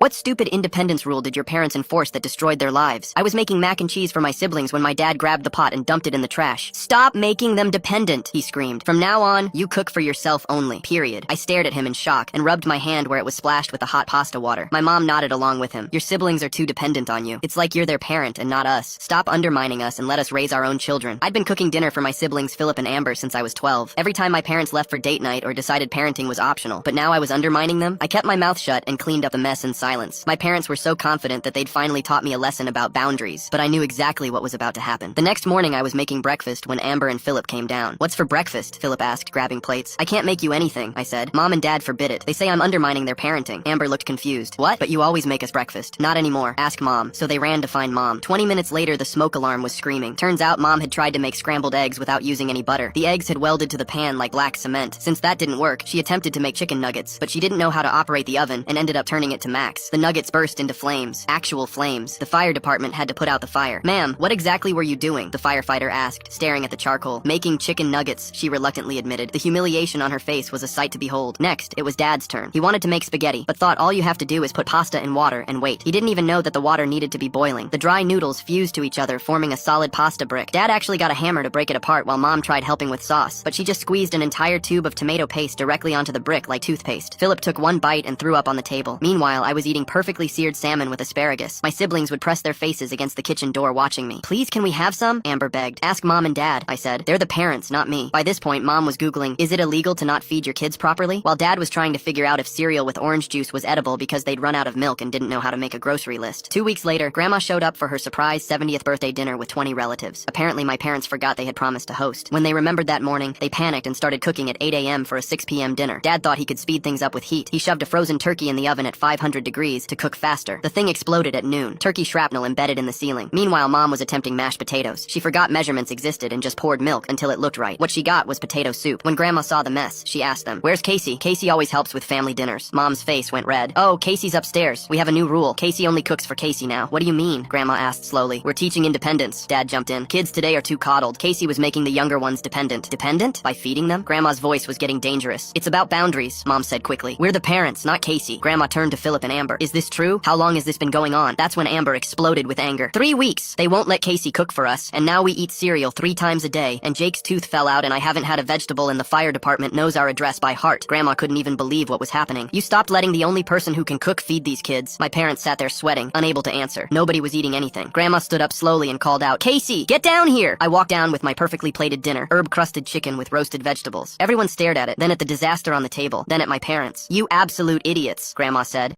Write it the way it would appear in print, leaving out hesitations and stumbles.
What stupid independence rule did your parents enforce that destroyed their lives? I was making mac and cheese for my siblings when my dad grabbed the pot and dumped it in the trash. Stop making them dependent, he screamed. From now on, you cook for yourself only, period. I stared at him in shock and rubbed my hand where it was splashed with the hot pasta water. My mom nodded along with him. Your siblings are too dependent on you. It's like you're their parent and not us. Stop undermining us and let us raise our own children. I'd been cooking dinner for my siblings Philip and Amber since I was 12. Every time my parents left for date night or decided parenting was optional, but now I was undermining them. I kept my mouth shut and cleaned up the mess in silence. My parents were so confident that they'd finally taught me a lesson about boundaries, but I knew exactly what was about to happen. The next morning I was making breakfast when Amber and Philip came down. What's for breakfast? Philip asked, grabbing plates. I can't make you anything, I said. Mom and Dad forbid it. They say I'm undermining their parenting. Amber looked confused. What? But you always make us breakfast. Not anymore. Ask Mom. So they ran to find Mom. 20 minutes later, the smoke alarm was screaming. Turns out Mom had tried to make scrambled eggs without using any butter. The eggs had welded to the pan like black cement. Since that didn't work, she attempted to make chicken nuggets, but she didn't know how to operate the oven and ended up turning it to max. The nuggets burst into flames. Actual flames. The fire department had to put out the fire. Ma'am, what exactly were you doing? The firefighter asked, staring at the charcoal. Making chicken nuggets, she reluctantly admitted. The humiliation on her face was a sight to behold. Next, it was Dad's turn. He wanted to make spaghetti, but thought all you have to do is put pasta in water and wait. He didn't even know that the water needed to be boiling. The dry noodles fused to each other, forming a solid pasta brick. Dad actually got a hammer to break it apart while Mom tried helping with sauce, but she just squeezed an entire tube of tomato paste directly onto the brick like toothpaste. Philip took one bite and threw up on the table. Meanwhile, I was eating perfectly seared salmon with asparagus. My siblings would press their faces against the kitchen door watching me. Please, can we have some? Amber begged. Ask Mom and Dad, I said. They're the parents, not me. By this point, Mom was Googling, is it illegal to not feed your kids properly? While Dad was trying to figure out if cereal with orange juice was edible because they'd run out of milk and didn't know how to make a grocery list. 2 weeks later, Grandma showed up for her surprise 70th birthday dinner with 20 relatives. Apparently, my parents forgot they had promised to host. When they remembered that morning, they panicked and started cooking at 8 a.m. for a 6 p.m. dinner. Dad thought he could speed things up with heat. He shoved a frozen turkey in the oven at 500 degrees to cook faster. The thing exploded at noon. Turkey shrapnel embedded in the ceiling. Meanwhile, Mom was attempting mashed potatoes. She forgot measurements existed and just poured milk until it looked right. What she got was potato soup. When Grandma saw the mess, she asked them, where's Casey? Casey always helps with family dinners. Mom's face went red. Oh, Casey's upstairs. We have a new rule. Casey only cooks for Casey now. What do you mean? Grandma asked slowly. We're teaching independence. Dad jumped in. Kids today are too coddled. Casey was making the younger ones dependent. Dependent? By feeding them? Grandma's voice was getting dangerous. It's about boundaries, Mom said quickly. We're the parents, not Casey. Grandma turned to Philip and Amber. Is this true? How long has this been going on? That's when Amber exploded with anger. 3 weeks. They won't let Casey cook for us, and now we eat cereal 3 times a day, and Jake's tooth fell out and I haven't had a vegetable and the fire department knows our address by heart. Grandma couldn't even believe what was happening. You stopped letting the only person who can cook feed these kids. My parents sat there sweating, unable to answer. Nobody was eating anything. Grandma stood up slowly and called out, Casey, get down here! I walked down with my perfectly plated dinner, herb-crusted chicken with roasted vegetables. Everyone stared at it, then at the disaster on the table, then at my parents. You absolute idiots, Grandma said.